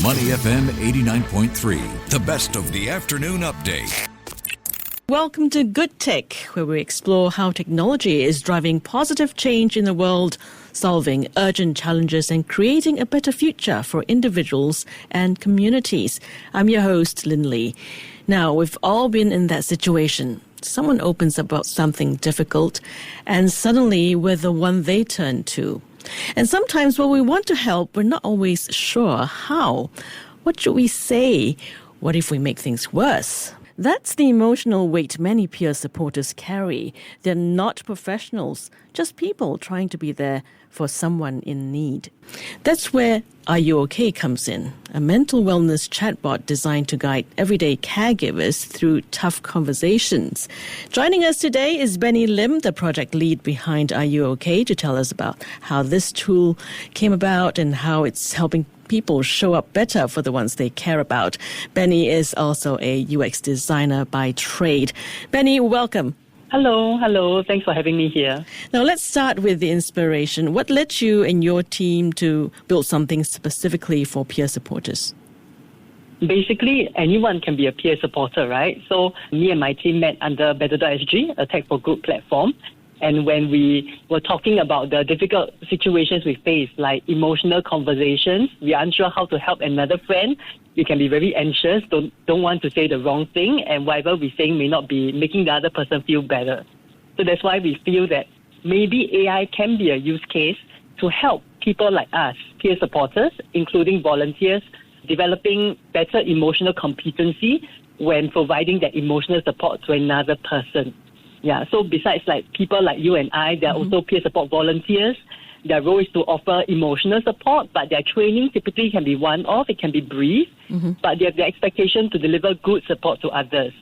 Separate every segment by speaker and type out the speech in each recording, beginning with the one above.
Speaker 1: Money FM 89.3, the best of the afternoon update.
Speaker 2: Welcome to Good Tech, where we explore how technology is driving positive change in the world, solving urgent challenges and creating a better future for individuals and communities. I'm your host, Lin Lee. Now, we've all been in that situation. Someone opens about something difficult, and suddenly we're the one they turn to. And sometimes when we want to help, we're not always sure how. What should we say? What if we make things worse? That's the emotional weight many peer supporters carry. They're not professionals, just people trying to be there for someone in need. That's where Are You OK comes in, a mental wellness chatbot designed to guide everyday caregivers through tough conversations. Joining us today is Benny Lim, the project lead behind Are You OK, to tell us about how this tool came about and how it's helping people show up better for the ones they care about. Benny is also a UX designer by trade. Benny, welcome.
Speaker 3: Hello. Thanks for having me here.
Speaker 2: Now, let's start with the inspiration. What led you and your team to build something specifically for peer supporters?
Speaker 3: Basically, anyone can be a peer supporter, right? So me and my team met under Better.sg, a tech for good platform. And when we were talking about the difficult situations we face, like emotional conversations, we are unsure how to help another friend. We can be very anxious, don't want to say the wrong thing, and whatever we're saying may not be making the other person feel better. So that's why we feel that maybe AI can be a use case to help people like us, peer supporters, including volunteers, developing better emotional competency when providing that emotional support to another person. Yeah, so besides like people like you and I, there are also peer support volunteers. Their role is to offer emotional support, but their training typically can be one-off, it can be brief, but they have the expectation to deliver good support to others.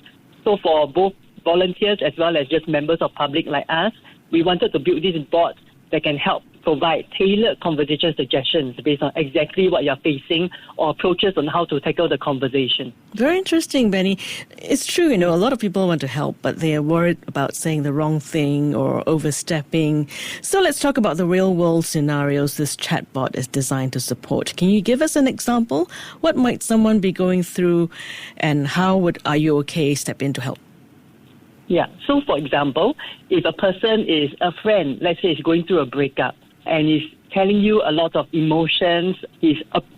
Speaker 3: So for both volunteers as well as just members of public like us, we wanted to build this bot that can help provide tailored conversation suggestions based on exactly what you're facing or approaches on how to tackle the conversation.
Speaker 2: Very interesting, Benny. It's true, a lot of people want to help, but they are worried about saying the wrong thing or overstepping. So let's talk about the real-world scenarios this chatbot is designed to support. Can you give us an example? What might someone be going through, and how would Are You OK step in to help?
Speaker 3: Yeah, so for example, if a person is a friend, let's say is going through a breakup, and is telling you a lot of emotions, he's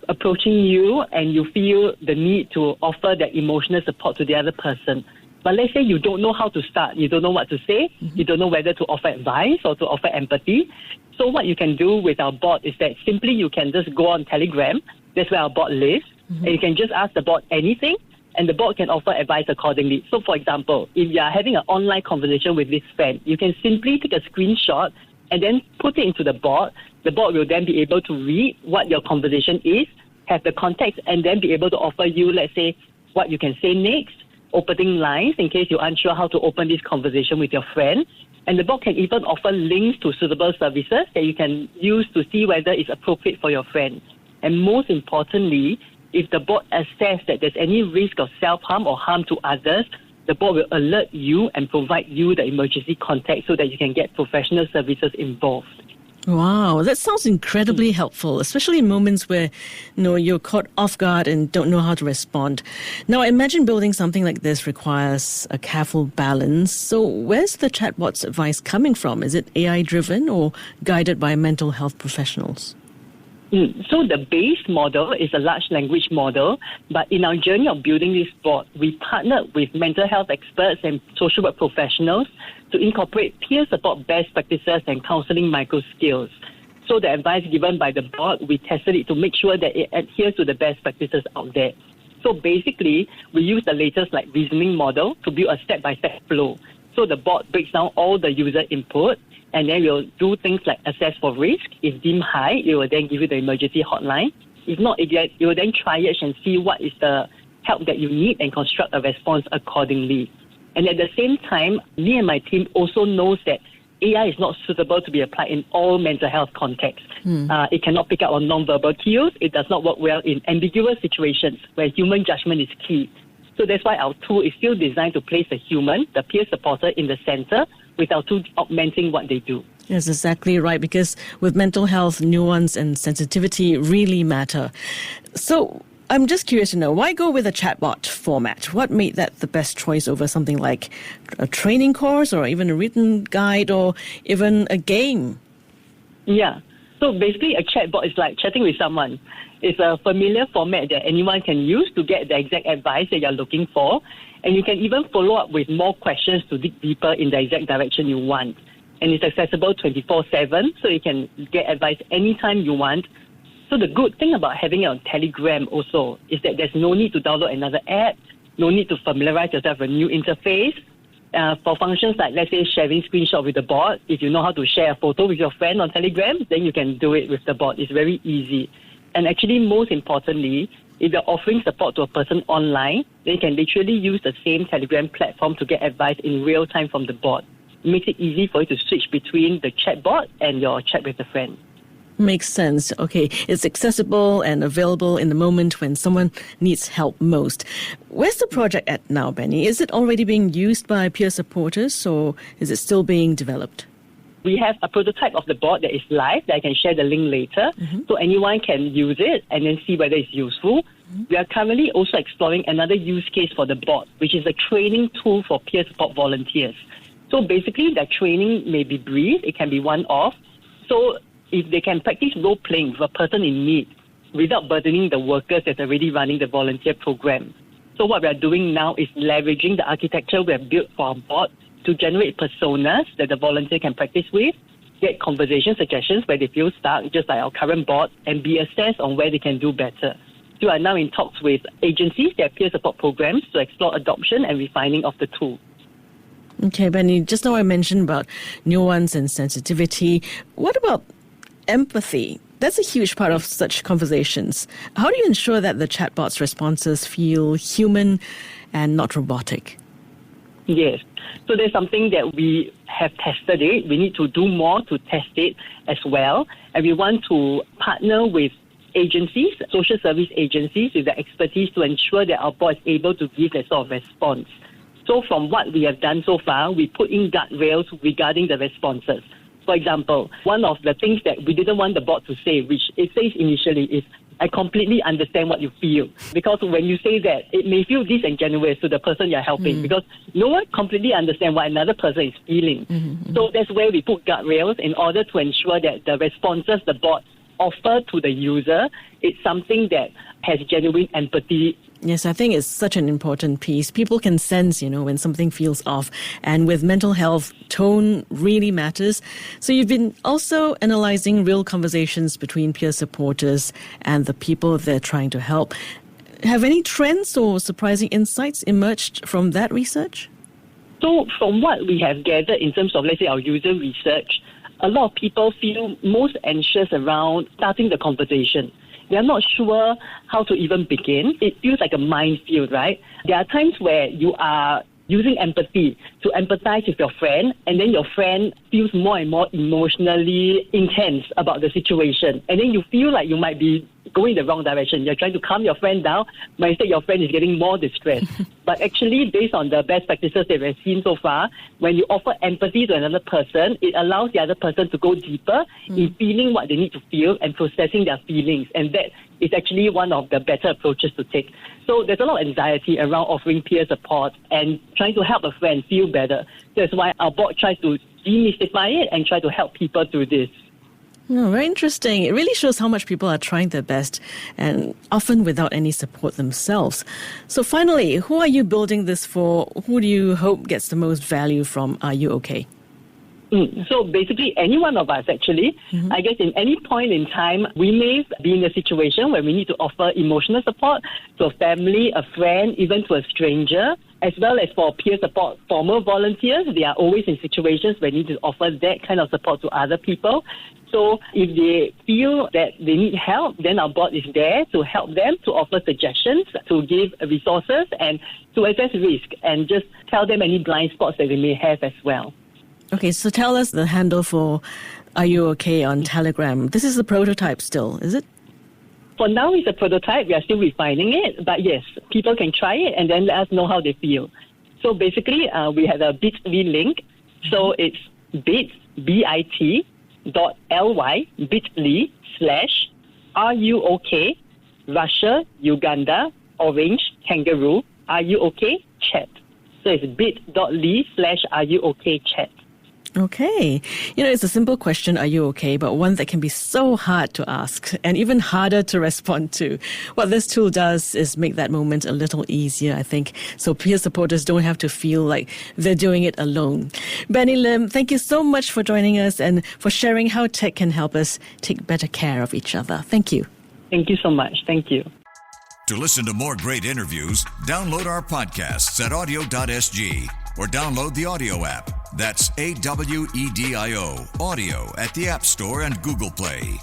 Speaker 3: approaching you and you feel the need to offer that emotional support to the other person. But let's say you don't know how to start, you don't know what to say, you don't know whether to offer advice or to offer empathy. So what you can do with our bot is that simply you can just go on Telegram, that's where our bot lives, and you can just ask the bot anything, and the bot can offer advice accordingly. So for example, if you are having an online conversation with this friend, you can simply take a screenshot and then put it into the bot. The bot will then be able to read what your conversation is, have the context, and then be able to offer you, let's say, what you can say next, opening lines in case you're unsure how to open this conversation with your friend. And the bot can even offer links to suitable services that you can use to see whether it's appropriate for your friend. And most importantly, if the bot assesses that there's any risk of self-harm or harm to others, the bot will alert you and provide you the emergency contact so that you can get professional services involved.
Speaker 2: Wow, that sounds incredibly helpful, especially in moments where you're caught off guard and don't know how to respond. Now, I imagine building something like this requires a careful balance. So where's the chatbot's advice coming from? Is it AI-driven or guided by mental health professionals?
Speaker 3: So the base model is a large language model, but in our journey of building this bot, we partnered with mental health experts and social work professionals to incorporate peer support best practices and counseling micro skills. So the advice given by the bot, we tested it to make sure that it adheres to the best practices out there. So basically, we use the latest reasoning model to build a step-by-step flow. So the bot breaks down all the user input, and then we'll do things like assess for risk. If deemed high, it will then give you the emergency hotline. If not, it will then triage and see what is the help that you need and construct a response accordingly. And at the same time, me and my team also knows that AI is not suitable to be applied in all mental health contexts. It cannot pick up on non-verbal cues. It does not work well in ambiguous situations where human judgment is key. So that's why our tool is still designed to place the human, the peer supporter, in the center, with our tool augmenting what they do.
Speaker 2: That's exactly right, because with mental health, nuance and sensitivity really matter. So I'm just curious to know, why go with a chatbot format? What made that the best choice over something like a training course or even a written guide or even a game?
Speaker 3: Yeah. So basically, a chatbot is like chatting with someone. It's a familiar format that anyone can use to get the exact advice that you're looking for. And you can even follow up with more questions to dig deeper in the exact direction you want. And it's accessible 24/7, so you can get advice anytime you want. So the good thing about having it on Telegram also is that there's no need to download another app, no need to familiarize yourself with a new interface. For functions like, let's say, sharing screenshot with the bot, if you know how to share a photo with your friend on Telegram, then you can do it with the bot. It's very easy. And actually, most importantly, if you're offering support to a person online, then you can literally use the same Telegram platform to get advice in real time from the bot. It makes it easy for you to switch between the chatbot and your chat with a friend.
Speaker 2: Makes sense. Okay, it's accessible and available in the moment when someone needs help most. Where's the project at now, Benny? Is it already being used by peer supporters or is it still being developed?
Speaker 3: We have a prototype of the bot that is live that I can share the link later, so anyone can use it and then see whether it's useful. We are currently also exploring another use case for the bot, which is a training tool for peer support volunteers. So basically, the training may be brief, it can be one-off. So if they can practice role-playing with a person in need without burdening the workers that's already running the volunteer program. So what we are doing now is leveraging the architecture we have built for our bot to generate personas that the volunteer can practice with, get conversation suggestions where they feel stuck, just like our current bot, and be assessed on where they can do better. So we are now in talks with agencies that have peer support programs to explore adoption and refining of the tool.
Speaker 2: Okay, Benny, just now I mentioned about nuance and sensitivity. What about empathy? That's a huge part of such conversations. How do you ensure that the chatbot's responses feel human and not robotic?
Speaker 3: Yes. So there's something that we have tested it. We need to do more to test it as well. And we want to partner with agencies, social service agencies with the expertise to ensure that our bot is able to give that sort of response. So from what we have done so far, we put in guardrails regarding the responses. For example, one of the things that we didn't want the bot to say, which it says initially, is, I completely understand what you feel. Because when you say that, it may feel disingenuous to the person you're helping because no one completely understands what another person is feeling. So that's where we put guardrails in order to ensure that the responses the bot offer to the user is something that has genuine empathy.
Speaker 2: Yes, I think it's such an important piece. People can sense, when something feels off. And with mental health, tone really matters. So you've been also analyzing real conversations between peer supporters and the people they're trying to help. Have any trends or surprising insights emerged from that research?
Speaker 3: So from what we have gathered in terms of, let's say, our user research, a lot of people feel most anxious around starting the conversation. They're not sure how to even begin. It feels like a minefield, right? There are times where you are using empathy to empathize with your friend, and then your friend feels more and more emotionally intense about the situation. And then you feel like you might be going the wrong direction. You're trying to calm your friend down, but instead your friend is getting more distressed. But actually, based on the best practices that we've seen so far, when you offer empathy to another person, it allows the other person to go deeper in feeling what they need to feel and processing their feelings. And that is actually one of the better approaches to take. So there's a lot of anxiety around offering peer support and trying to help a friend feel better. That's why our bot tries to demystify it and try to help people through this.
Speaker 2: Oh, very interesting. It really shows how much people are trying their best and often without any support themselves. So finally, who are you building this for? Who do you hope gets the most value from Are You OK?
Speaker 3: So basically, any one of us, actually, I guess in any point in time, we may be in a situation where we need to offer emotional support to a family, a friend, even to a stranger, as well as for peer support. Former volunteers, they are always in situations where they need to offer that kind of support to other people. So if they feel that they need help, then our bot is there to help them, to offer suggestions, to give resources, and to assess risk, and just tell them any blind spots that they may have as well.
Speaker 2: Okay, so tell us the handle for Are You OK on Telegram. This is the prototype still, is it?
Speaker 3: For now, it's a prototype. We are still refining it. But yes, people can try it and then let us know how they feel. So basically, we have a bit.ly link. So it's bit.ly/RUOK Russia, Uganda, orange, kangaroo, are you okay? Chat. So it's bit.ly/are you okay chat.
Speaker 2: Okay. It's a simple question, are you okay? But one that can be so hard to ask and even harder to respond to. What this tool does is make that moment a little easier, I think, so peer supporters don't have to feel like they're doing it alone. Benny Lim, thank you so much for joining us and for sharing how tech can help us take better care of each other. Thank you.
Speaker 3: Thank you so much. Thank you.
Speaker 1: To listen to more great interviews, download our podcasts at audio.sg or download the audio app. That's AWEDIO, audio at the App Store and Google Play.